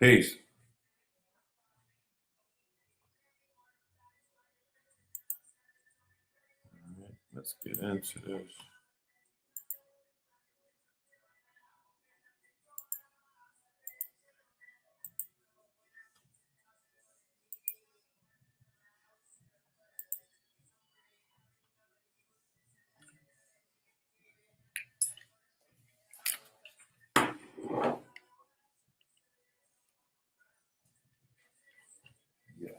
Peace. All right, let's get into this. Yeah.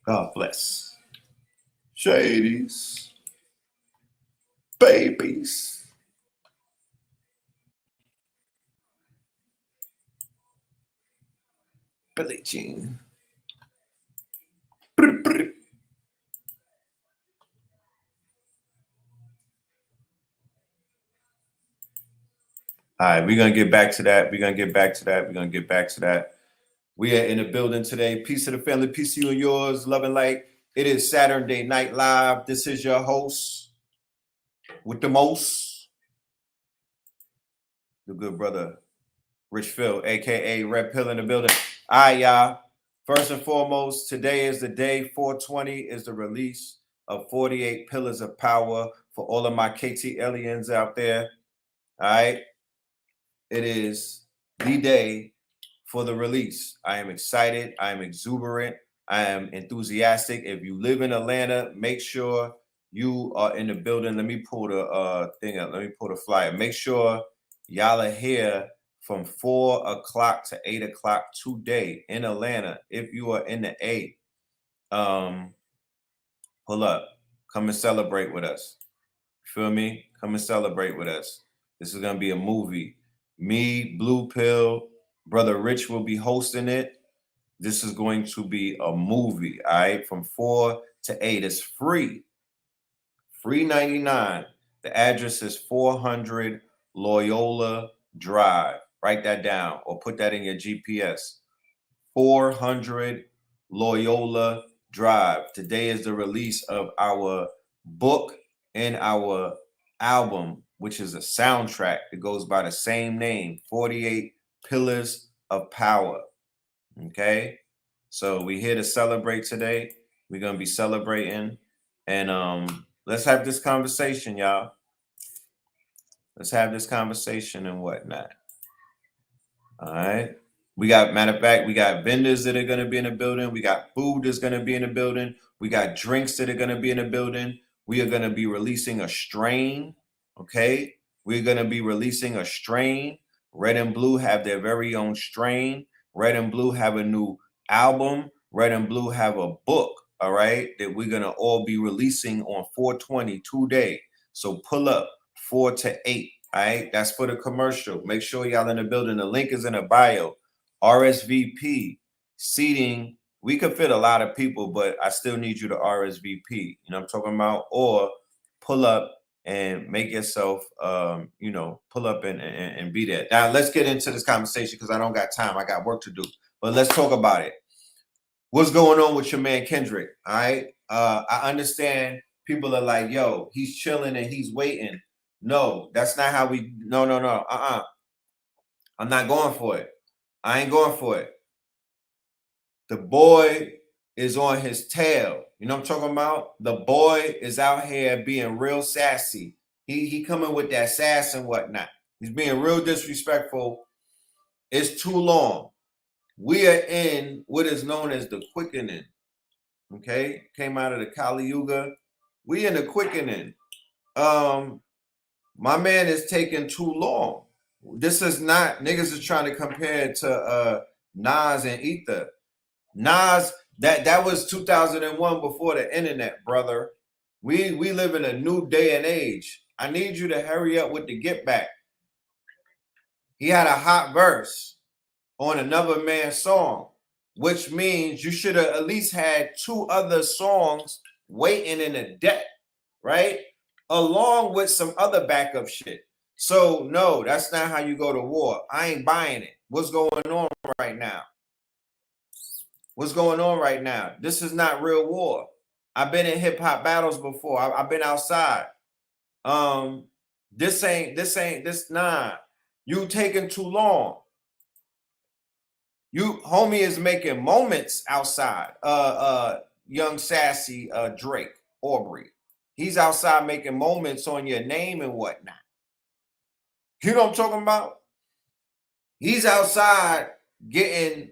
God bless. Shadies. Babies. Billie Jean. Brr, brr. All right, we're gonna get back to that. We're gonna get back to that. We're gonna get back to that. We are in the building today. Peace to the family, peace to you and yours. Love and light. It is Saturday Night Live. This is your host with the most, the good brother Rich Phil, aka Red Pill in the building. All right, y'all. First and foremost, today is the day. 420 is the release of 48 Pillars of Power for all of my KT aliens out there. All right. It is the day for the release. I am excited. I am exuberant. I am enthusiastic. If you live in Atlanta, make sure you are in the building. Let me pull the thing up. Let me pull the flyer. Make sure y'all are here from 4 o'clock to 8 o'clock today in Atlanta. If you are in the A, um, pull up. Come and celebrate with us. Feel me? Come and celebrate with us. This is gonna be a movie. Me, Blue Pill, Brother Rich will be hosting it. This is going to be a movie, all right? From 4 to 8. It's free. Free 99. The address is 400 Loyola Drive. Write that down or put that in your GPS. 400 Loyola Drive. Today is the release of our book and our album, which is a soundtrack that goes by the same name, 48 Pillars of Power. Okay? So we here to celebrate today. We're going to be celebrating and let's have this conversation, y'all. Let's have this conversation and whatnot. All right. We got, matter of fact, we got vendors that are going to be in the building. We got food that's going to be in the building. We got drinks that are going to be in the building. We are going to be releasing a strain. Okay. We're going to be releasing a strain. Red and Blue have their very own strain. Red and Blue have a new album. Red and Blue have a book. All right. That we're going to all be releasing on 420 today. So pull up 4 to 8. All right, that's for the commercial. Make sure y'all in the building. The link is in the bio. RSVP seating. We could fit a lot of people, but I still need you to RSVP. You know what I'm talking about? Or pull up and make yourself, pull up and be there. Now let's get into this conversation because I don't got time. I got work to do. But let's talk about it. What's going on with your man Kendrick? All right. I understand people are like, yo, he's chilling and he's waiting. No, that's not how we. No. I'm not going for it. I ain't going for it. The boy is on his tail. You know what I'm talking about? The boy is out here being real sassy. He coming with that sass and whatnot. He's being real disrespectful. It's too long. We are in what is known as the quickening. Okay, came out of the Kali Yuga. We in the quickening. My man is taking too long. This is not, niggas is trying to compare it to Nas and Ether. Nas, that was 2001 before the internet, brother. We live in a new day and age. I need you to hurry up with the get back. He had a hot verse on another man's song, which means you should have at least had 2 other songs waiting in the deck, right? Along with some other backup shit. So no, that's not how you go to war. I ain't buying it. What's going on right now? What's going on right now? This is not real war. I've been in hip hop battles before. I've been outside. This nah. You taking too long. You homie is making moments outside. Young sassy Drake Aubrey. He's outside making moments on your name and whatnot. You know what I'm talking about? He's outside getting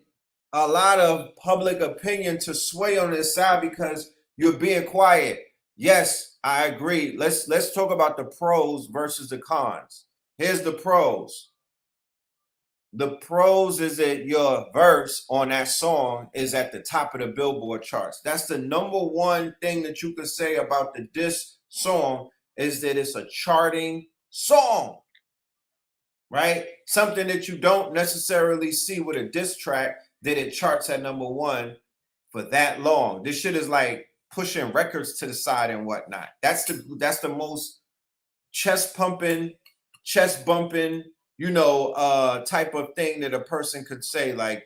a lot of public opinion to sway on his side because you're being quiet. Yes, I agree. Let's talk about the pros versus the cons. Here's the pros. The pros is that your verse on that song is at the top of the Billboard charts. That's the number one thing that you could say about the diss song is that it's a charting song, right? Something that you don't necessarily see with a diss track that it charts at number 1 for that long. This shit is like pushing records to the side and whatnot. That's the most chest pumping, chest bumping, type of thing that a person could say, like,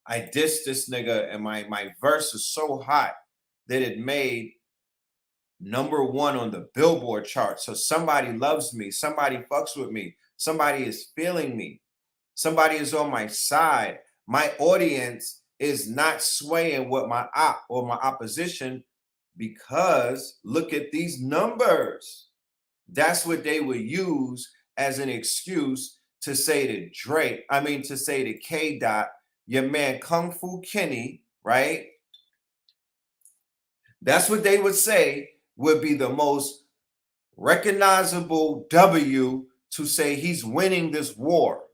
I dissed this nigga and my verse is so hot that it made number 1 on the Billboard chart. So somebody loves me, somebody fucks with me, somebody is feeling me, somebody is on my side. My audience is not swaying with my op or my opposition because look at these numbers. That's what they would use as an excuse to say to say to K Dot, your man Kung Fu Kenny, right? That's what they would say would be the most recognizable W to say he's winning this war,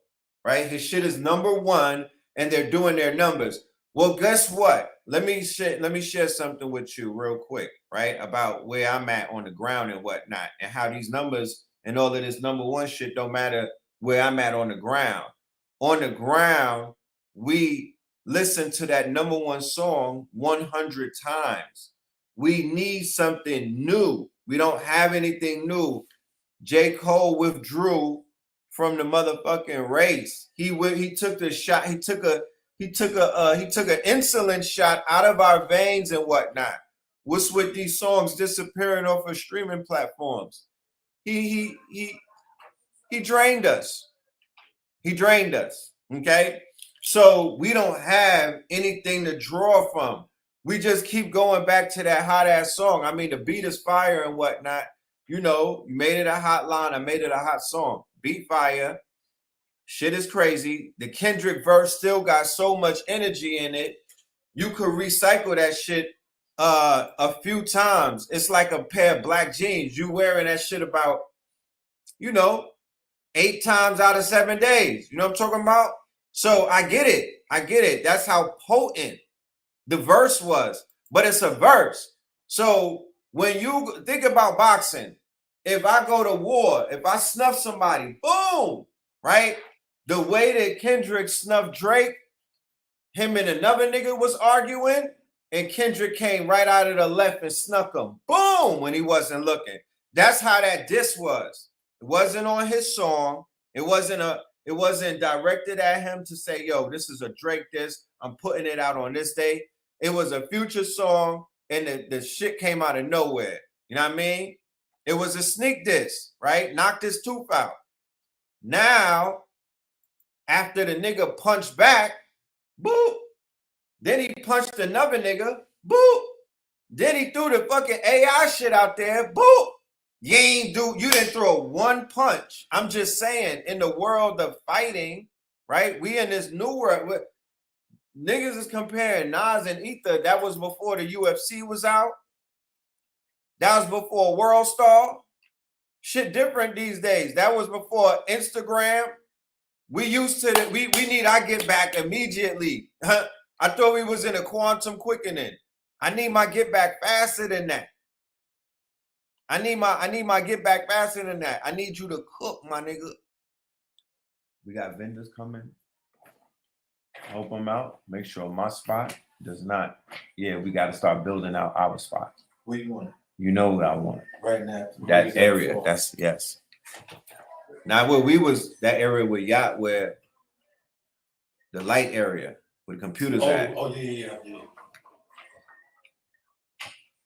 right? His shit is number 1 and they're doing their numbers. Well, guess what? Let me share something with you real quick, right? About where I'm at on the ground and whatnot, and how these numbers and all of this number 1 shit don't matter where I'm at on the ground. On the ground, we listen to that number 1 song 100 times. We need something new. We don't have anything new. J. Cole withdrew from the motherfucking race. He took the shot. He took an insulin shot out of our veins and whatnot. What's with these songs disappearing off of streaming platforms? He drained us. He drained us. Okay, so we don't have anything to draw from. We just keep going back to that hot ass song. I mean, the beat is fire and whatnot. You made it a hot line. I made it a hot song. Beat fire. Shit is crazy. The Kendrick verse still got so much energy in it. You could recycle that shit a few times. It's like a pair of black jeans. You wearing that shit about, 8 times out of 7 days. You know what I'm talking about? So I get it. That's how potent the verse was. But it's a verse. So when you think about boxing, if I go to war, if I snuff somebody, boom, right? The way that Kendrick snuffed Drake, him and another nigga was arguing, and Kendrick came right out of the left and snuck him, boom, when he wasn't looking. That's how that diss was. It wasn't on his song. It wasn't directed at him to say, yo, this is a Drake diss. I'm putting it out on this day. It was a Future song, and the shit came out of nowhere. You know what I mean? It was a sneak diss, right? Knocked his tooth out. Now, after the nigga punched back, boop. Then he punched another nigga, boop. Then he threw the fucking AI shit out there, boop. You didn't throw one punch. I'm just saying, in the world of fighting, right? We in this new world. Niggas is comparing Nas and Ether. That was before the UFC was out. That was before World Star. Shit different these days. That was before Instagram. We used to, we need our get back immediately. I thought we was in a quantum quickening. I need my get back faster than that. I need my get back faster than that. I need you to cook, my nigga. We got vendors coming. Help them out. Make sure my spot does not. Yeah, we got to start building out our spots. What do you want? You know what I want. Right now. That area. That's yes. Now where we was, that area where yacht, where the light area where the computers at. Oh yeah.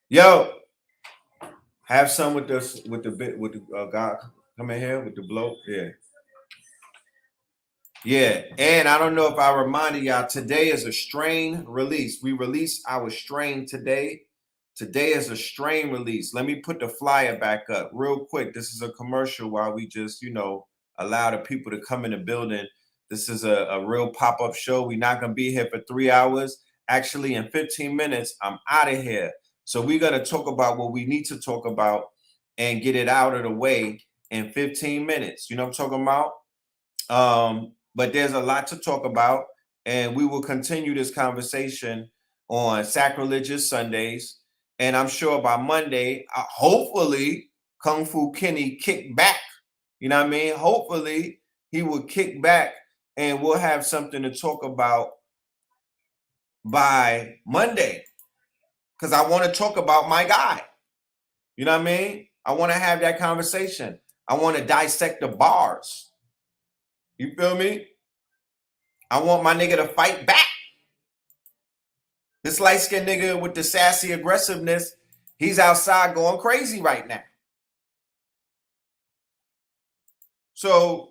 Yo, have some with the guy come in here with the blow. Yeah, and I don't know if I reminded y'all, today is a strain release. We released our strain today. Today is a strain release. Let me put the flyer back up real quick. This is a commercial while we just, allow the people to come in the building. This is a real pop-up show. We're not going to be here for 3 hours. Actually, in 15 minutes, I'm out of here. So we're going to talk about what we need to talk about and get it out of the way in 15 minutes. You know what I'm talking about? But there's a lot to talk about, and we will continue this conversation on Sacrilegious Sundays. And I'm sure by Monday, hopefully, Kung Fu Kenny kick back. You know what I mean? Hopefully, he will kick back, and we'll have something to talk about by Monday. Because I want to talk about my guy. You know what I mean? I want to have that conversation. I want to dissect the bars. You feel me? I want my nigga to fight back. This light-skinned nigga with the sassy aggressiveness, he's outside going crazy right now. So,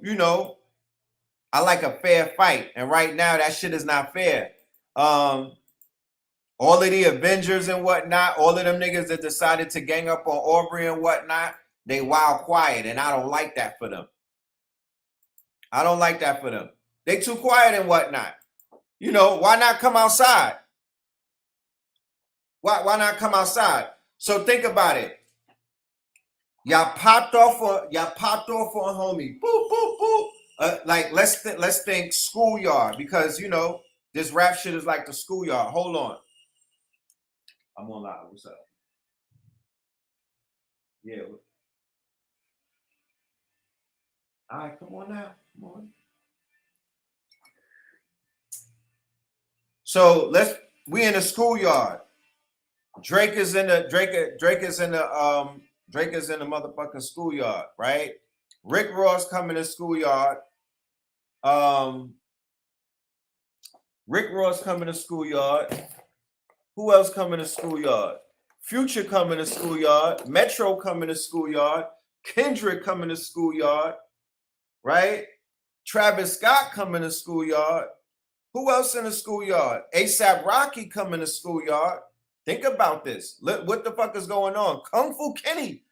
I like a fair fight. And right now, that shit is not fair. All of the Avengers and whatnot, all of them niggas that decided to gang up on Aubrey and whatnot, they wild quiet. And I don't like that for them. I don't like that for them. They too quiet and whatnot. Why not come outside? Why not come outside? So think about it. Y'all popped off on homie. Boop, boop, boop. Like let's think schoolyard, because this rap shit is like the schoolyard. Hold on. I'm on live. What's up? Yeah. All right, come on now. Come on. So we in the schoolyard. Drake is in the motherfucking schoolyard, right? Rick Ross coming to schoolyard. Rick Ross coming to schoolyard. Who else coming to schoolyard? Future coming to schoolyard. Metro coming to schoolyard. Kendrick coming to schoolyard. Right? Travis Scott coming to schoolyard. Who else in the schoolyard? ASAP Rocky coming to schoolyard. Think about this. What the fuck is going on? Kung Fu Kenny.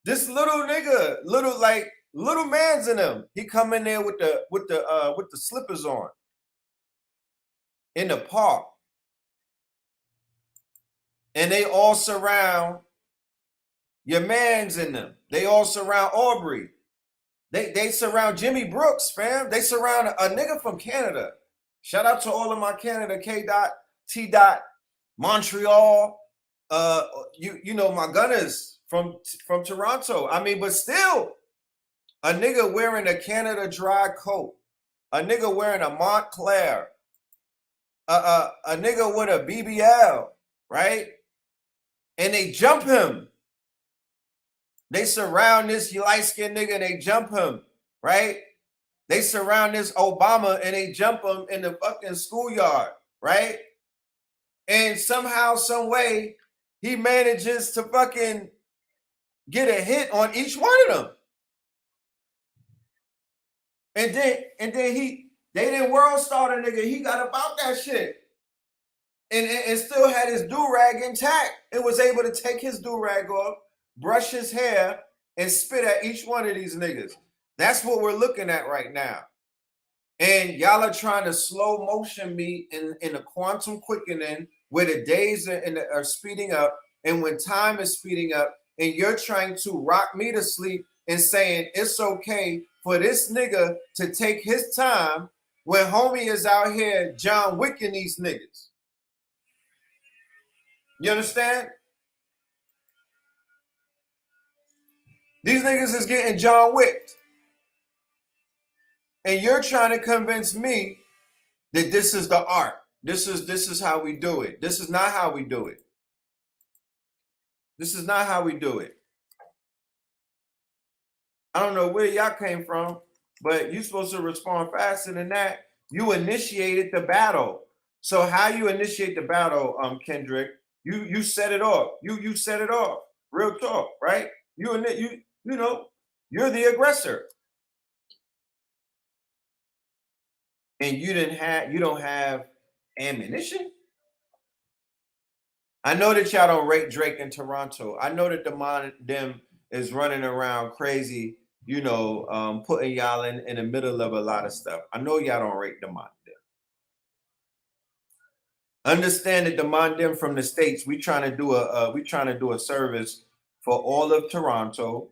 This little nigga, little man's in him. He come in there with the slippers on. In the park. And they all surround your man's in them. They all surround Aubrey. They surround Jimmy Brooks, fam. They surround a nigga from Canada. Shout out to all of my Canada, K. T. Montreal, you know, my Gunners from Toronto. I mean, but still, a nigga wearing a Canada Dry coat, a nigga wearing a Montclair, a nigga with a BBL, right? And they jump him. They surround this light-skinned nigga and they jump him, right? They surround this Obama and they jump him in the fucking schoolyard, right? And somehow, some way, he manages to fucking get a hit on each one of them. And then they didn't world star the nigga. He got about that shit. And still had his do-rag intact. And was able to take his do-rag off, brush his hair, and spit at each one of these niggas. That's what we're looking at right now. And y'all are trying to slow motion me in a quantum quickening where the days are speeding up. And when time is speeding up, and you're trying to rock me to sleep and saying it's okay for this nigga to take his time when homie is out here John Wicking these niggas. You understand? These niggas is getting John Wicked. And you're trying to convince me that this is the art. This is how we do it. This is not how we do it. This is not how we do it. I don't know where y'all came from, but you're supposed to respond faster than that. You initiated the battle. So how you initiate the battle, Kendrick? You set it off. You set it off. Real talk, right? You know, you're the aggressor. And you don't have ammunition. I know that y'all don't rate Drake in Toronto. I know that them is running around crazy, you know, putting y'all in the middle of a lot of stuff. I know y'all don't rate them. Understand that them from the States, we trying to do a service for all of Toronto.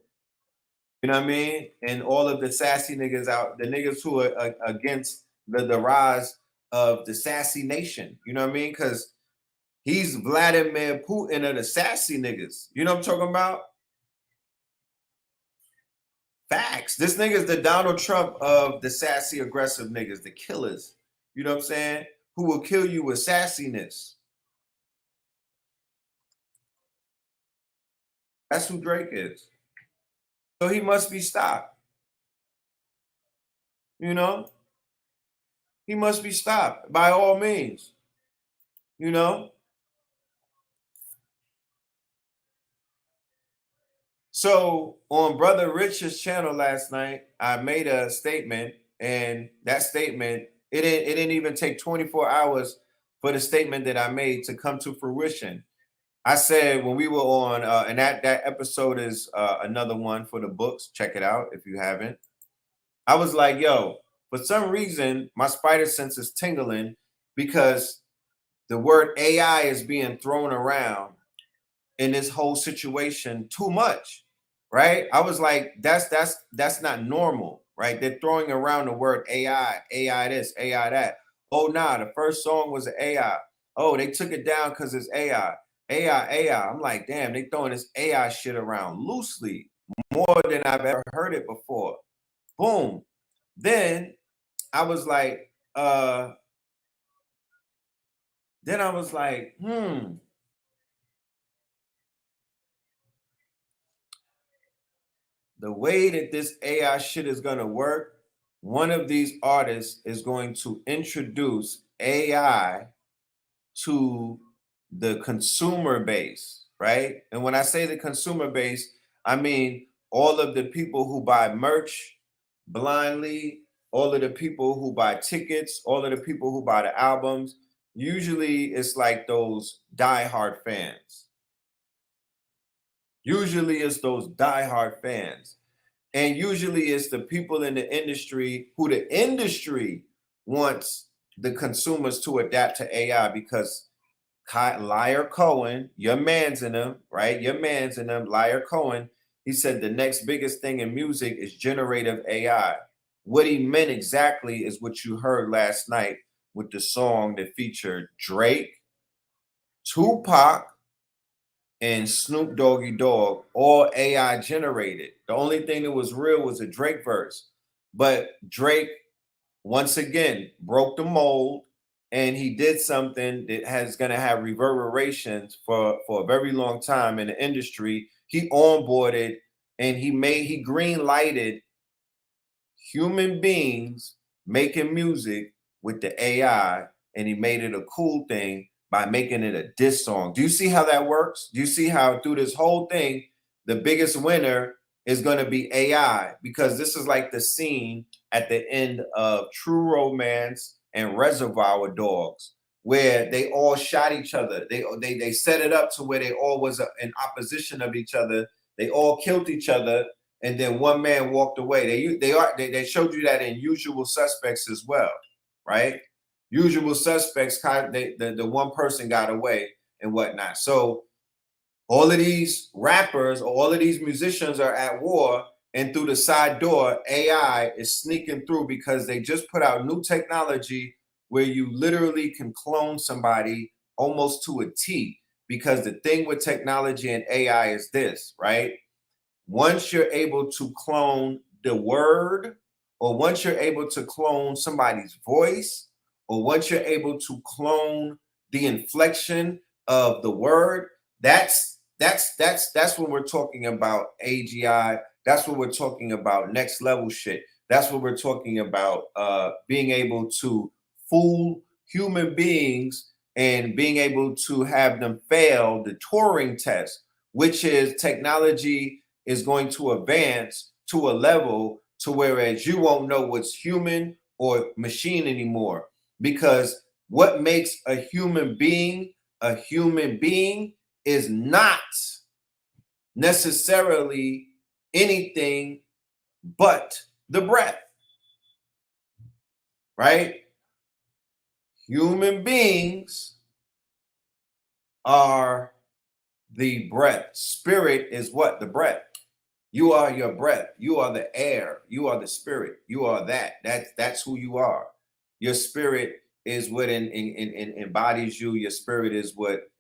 You know what I mean? And all of the sassy niggas out, the niggas who are against the rise of the sassy nation. You know what I mean? Because he's Vladimir Putin of the sassy niggas. You know what I'm talking about? Facts. This nigga's the Donald Trump of the sassy, aggressive niggas, the killers. You know what I'm saying? Who will kill you with sassiness. That's who Drake is. So he must be stopped. You know? He must be stopped by all means. You know? So on Brother Rich's channel last night, I made a statement, and that statement, it didn't even take 24 hours for the statement that I made to come to fruition. I said when we were on, and that episode is another one for the books. Check it out if you haven't. I was like, yo, for some reason, my spider sense is tingling because the word AI is being thrown around in this whole situation too much, right? I was like, that's not normal, right? They're throwing around the word AI, AI this, AI that. Oh, nah, the first song was an AI. Oh, they took it down because it's AI. AI. I'm like, damn, they throwing this AI shit around loosely more than I've ever heard it before. Boom. Then I was like, the way that this AI shit is gonna work, one of these artists is going to introduce AI to the consumer base, right? And when I say the consumer base, I mean all of the people who buy merch blindly, all of the people who buy tickets, all of the people who buy the albums. Usually it's like those diehard fans. Usually it's those diehard fans. And usually it's the people in the industry who the industry wants the consumers to adapt to AI because Liar Cohen, your man's in them, right? Your man's in them, Liar Cohen. He said the next biggest thing in music is generative AI. What he meant exactly is what you heard last night with the song that featured Drake, Tupac, and Snoop Doggy Dogg, all AI generated. The only thing that was real was a Drake verse. But Drake, once again, broke the mold, and he did something that has going to have reverberations for a very long time in the industry. He onboarded and he green lighted human beings making music with the AI, and he made it a cool thing by making it a diss song. Do you see how that works? Do you see how through this whole thing, the biggest winner is going to be AI? Because this is like the scene at the end of True Romance and Reservoir Dogs, where they all shot each other. They set it up to where they all was in opposition of each other. They all killed each other, and then one man walked away. They showed you that in Usual Suspects as well, right? Usual Suspects, the one person got away and whatnot. So all of these rappers or all of these musicians are at war, and through the side door, AI is sneaking through because they just put out new technology where you literally can clone somebody almost to a T. Because the thing with technology and AI is this, right? Once you're able to clone the word, or once you're able to clone somebody's voice, or once you're able to clone the inflection of the word, that's when we're talking about AGI. That's what we're talking about next level shit. That's what we're talking about being able to fool human beings and being able to have them fail the Turing test, which is technology is going to advance to a level to whereas you won't know what's human or machine anymore. Because what makes a human being is not necessarily anything but the breath, right? Human beings are the breath. Spirit is what? The breath. You are your breath. You are the air. You are the spirit. You are that. That's who you are. Your spirit is what embodies you. Your spirit is what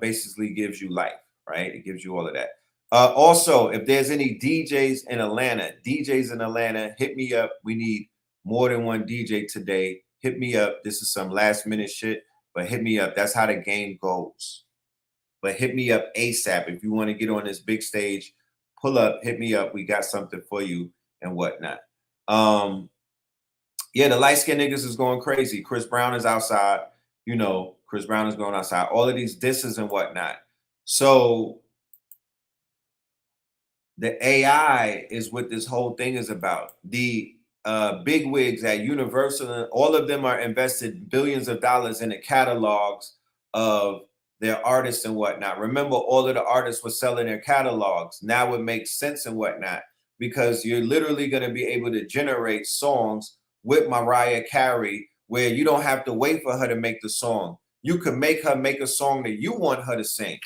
basically gives you life, right? It gives you all of that. Also, if there's any DJs in Atlanta, hit me up. We need more than one DJ today. Hit me up. This is some last minute shit, but hit me up. That's how the game goes. But hit me up ASAP if you want to get on this big stage. Pull up, hit me up. We got something for you and whatnot. Yeah, the light skinned niggas is going crazy. Chris Brown is outside. You know, Chris Brown is going outside. All of these disses and whatnot. So the AI is what this whole thing is about. The big wigs at Universal, all of them are invested billions of dollars in the catalogs of their artists and whatnot. Remember, all of the artists were selling their catalogs. Now it makes sense and whatnot because you're literally going to be able to generate songs with Mariah Carey where you don't have to wait for her to make the song. You can make her make a song that you want her to sing,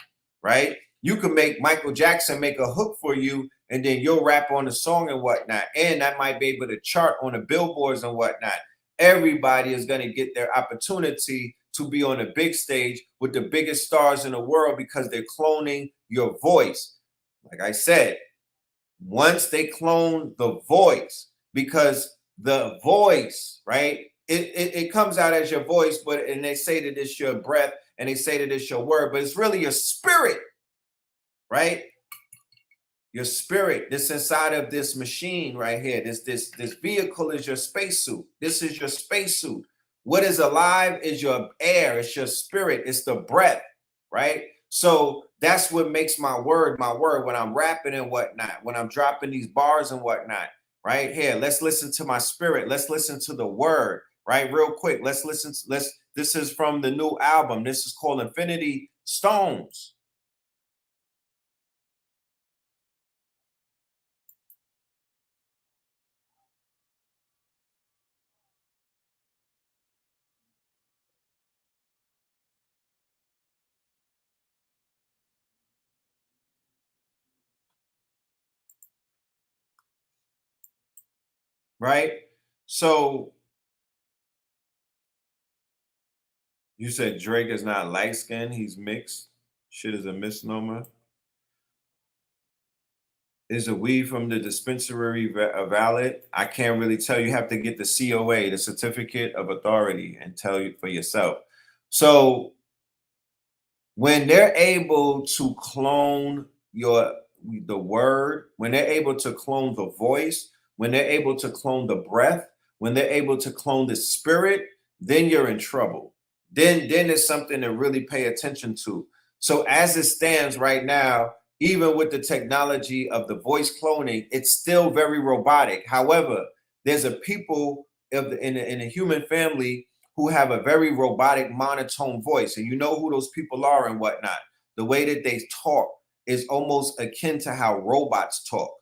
right? You can make Michael Jackson make a hook for you, and then you'll rap on the song and whatnot. And that might be able to chart on the billboards and whatnot. Everybody is going to get their opportunity to be on a big stage with the biggest stars in the world because they're cloning your voice. Like I said, once they clone the voice, because the voice, right? It comes out as your voice, and they say that it's your breath and they say that it's your word, but it's really your spirit, right? Your spirit that's inside of this machine right here. This vehicle is your spacesuit. This is your spacesuit. What is alive is your air. It's your spirit. It's the breath, right? So that's what makes my word when I'm rapping and whatnot, when I'm dropping these bars and whatnot, right? Here, let's listen to my spirit. Let's listen to the word, right? Real quick. This is from the new album. This is called Infinity Stones. Right? So you said Drake is not light skinned, he's mixed. Shit is a misnomer. Is a weed from the dispensary valid? I can't really tell. You have to get the COA, the certificate of authority, and tell you for yourself. So when they're able to clone the word, when they're able to clone the voice, when they're able to clone the breath, when they're able to clone the spirit, then you're in trouble. Then it's something to really pay attention to. So as it stands right now, even with the technology of the voice cloning, it's still very robotic. However, there's a people in a human family who have a very robotic monotone voice, and you know who those people are and whatnot. The way that they talk is almost akin to how robots talk.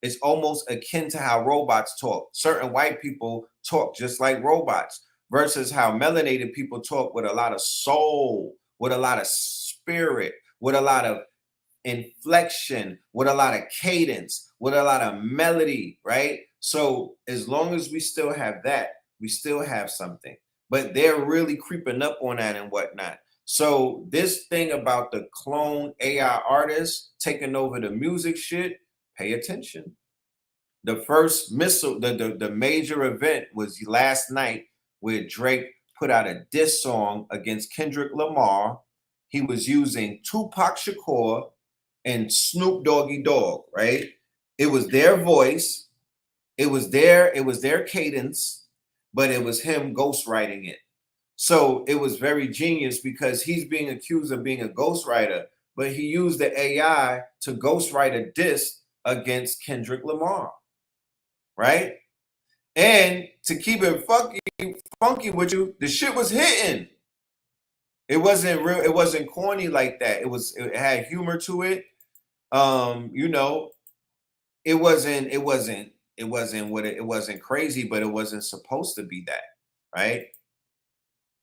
It's almost akin to how robots talk. Certain white people talk just like robots versus how melanated people talk with a lot of soul, with a lot of spirit, with a lot of inflection, with a lot of cadence, with a lot of melody, right? So as long as we still have that, we still have something. But they're really creeping up on that and whatnot. So this thing about the clone AI artists taking over the music shit, pay attention. The first missile, the major event was last night where Drake put out a diss song against Kendrick Lamar. He was using Tupac Shakur and Snoop Doggy Dogg, right? It was their voice, it was their cadence, but it was him ghostwriting it. So it was very genius because he's being accused of being a ghostwriter, but he used the AI to ghostwrite a diss against Kendrick Lamar, right? And to keep it funky with you, the shit was hitting. It wasn't real, it wasn't corny like that. It had humor to it. You know, it wasn't crazy, but it wasn't supposed to be that, right?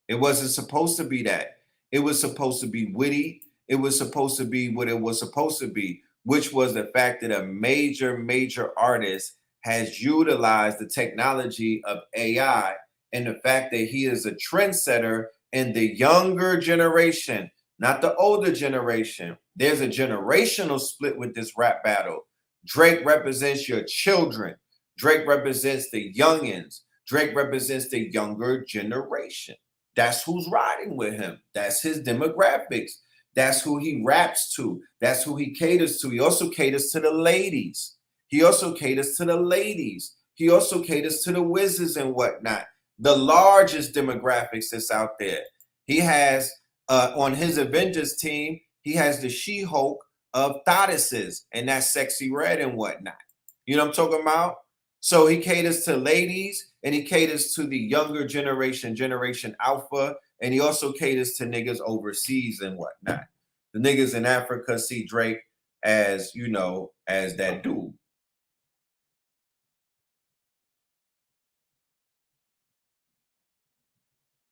It wasn't supposed to be that. It was supposed to be witty. It was supposed to be what it was supposed to be, which was the fact that a major artist has utilized the technology of AI and the fact that he is a trendsetter in the younger generation, not the older generation. There's a generational split with this rap battle. Drake represents your children. Drake represents the youngins. Drake represents the younger generation. That's who's riding with him. That's his demographics. That's who he raps to. That's who he caters to. He also caters to the ladies. He also caters to the ladies. He also caters to the wizards and whatnot. The largest demographics that's out there. He has on his Avengers team, he has the She-Hulk of goddesses, and that's Sexy Red and whatnot. You know what I'm talking about? So he caters to ladies and he caters to the younger generation, Generation Alpha, and he also caters to niggas overseas and whatnot. The niggas in Africa see Drake as, you know, as that dude.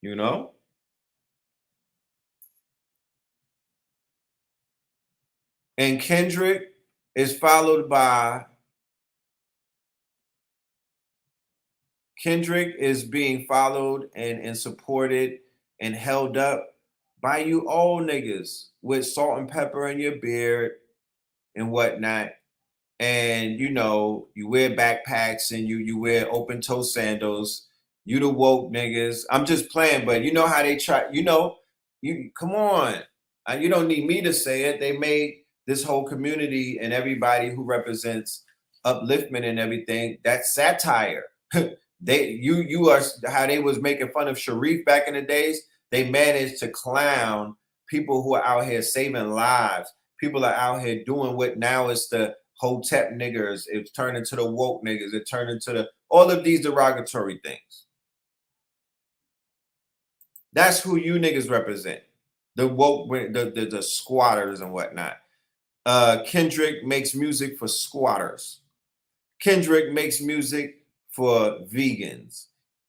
You know? And Kendrick is followed by Kendrick is being followed and supported and held up by you all niggas with salt and pepper in your beard and whatnot. And you know, you wear backpacks and you wear open toe sandals. You the woke niggas. I'm just playing, but you know how they try, you know, you come on. You don't need me to say it. They made this whole community and everybody who represents upliftment and everything, that's satire. You are how they was making fun of Sharif back in the days. They managed to clown people who are out here saving lives. People are out here doing what now is the Hotep niggers. It's turned into the woke niggas. It turned into the all of these derogatory things. That's who you niggas represent. The woke, the squatters and whatnot. Kendrick makes music for squatters. Kendrick makes music for vegans.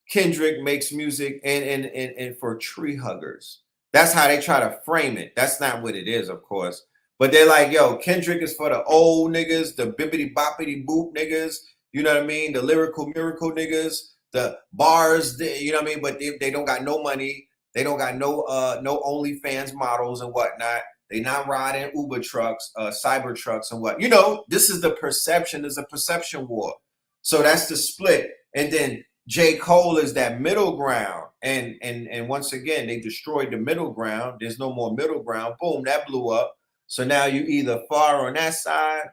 Kendrick makes music and for tree huggers. That's how they try to frame it. That's not what it is, of course. But they're like, yo, Kendrick is for the old niggas, the bippity boppity boop niggas, you know what I mean? The lyrical miracle niggas, the bars, you know what I mean? But they don't got no money. They don't got no OnlyFans models and whatnot. They not riding Uber trucks, cyber trucks, and what. You know, this is the perception. There's a perception war. So that's the split. And then J. Cole is that middle ground. And once again, they destroyed the middle ground. There's no more middle ground. Boom, that blew up. So now you either far on that side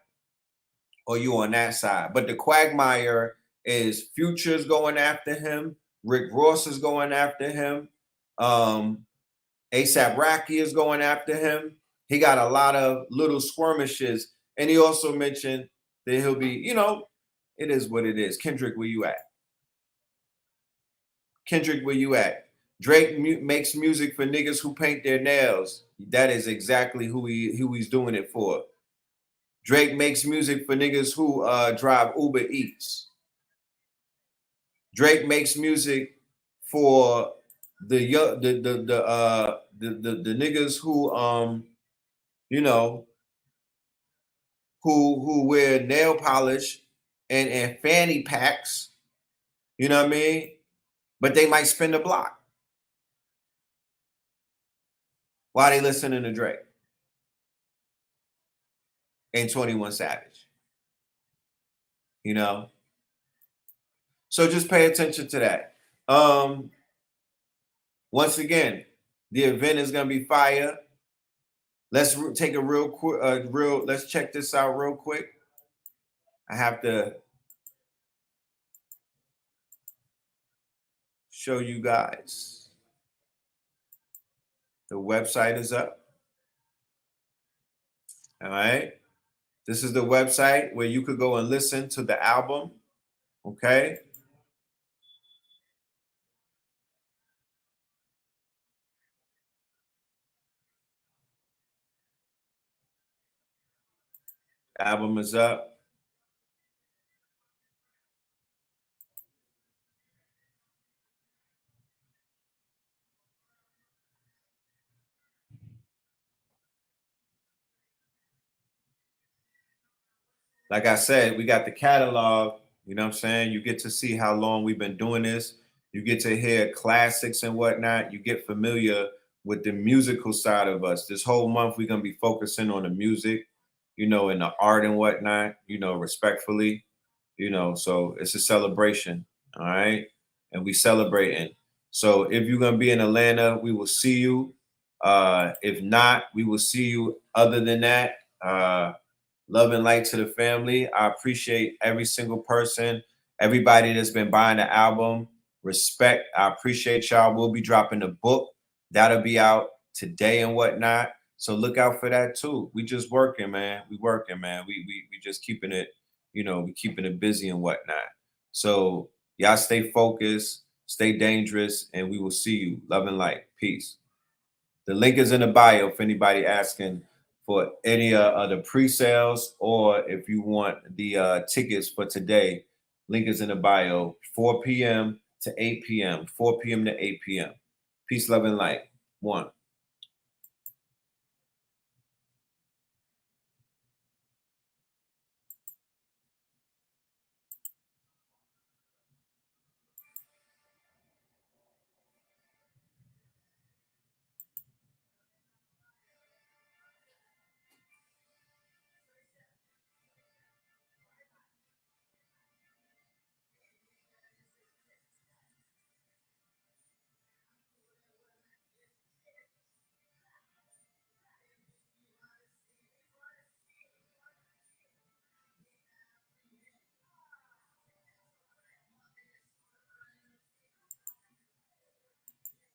or you on that side. But the quagmire is Future's going after him. Rick Ross is going after him. ASAP Rocky is going after him. He got a lot of little skirmishes. And he also mentioned that he'll be, you know, it is what it is. Kendrick, where you at? Kendrick, where you at? Drake makes music for niggas who paint their nails. That is exactly who he's doing it for. Drake makes music for niggas who drive Uber Eats. Drake makes music for the niggas who you know, who wear nail polish and fanny packs, you know what I mean? But they might spin the block while they listening to Drake and 21 Savage. You know? So just pay attention to that. Once again, the event is gonna be fire. Let's take a real quick, let's check this out real quick. I have to show you guys. The website is up. All right. This is the website where you could go and listen to the album. Okay. Album is up. Like I said, we got the catalog. You know what I'm saying? You get to see how long we've been doing this. You get to hear classics and whatnot. You get familiar with the musical side of us. This whole month, we're going to be focusing on the music, you know, and the art and whatnot, you know, respectfully, you know, so it's a celebration. All right. And we celebrating. So if you're going to be in Atlanta, we will see you. If not, we will see you. Other than that, love and light to the family. I appreciate every single person, everybody that's been buying the album. Respect. I appreciate y'all. We'll be dropping the book. That'll be out today and whatnot. So look out for that too. We just working, man. We working, man. We just keeping it, you know, we keeping it busy and whatnot. So y'all stay focused, stay dangerous, and we will see you. Love and light. Peace. The link is in the bio if anybody asking for any of the pre-sales, or if you want the tickets for today. Link is in the bio. 4 p.m. to 8 p.m. 4 p.m. to 8 p.m. Peace, love, and light. One.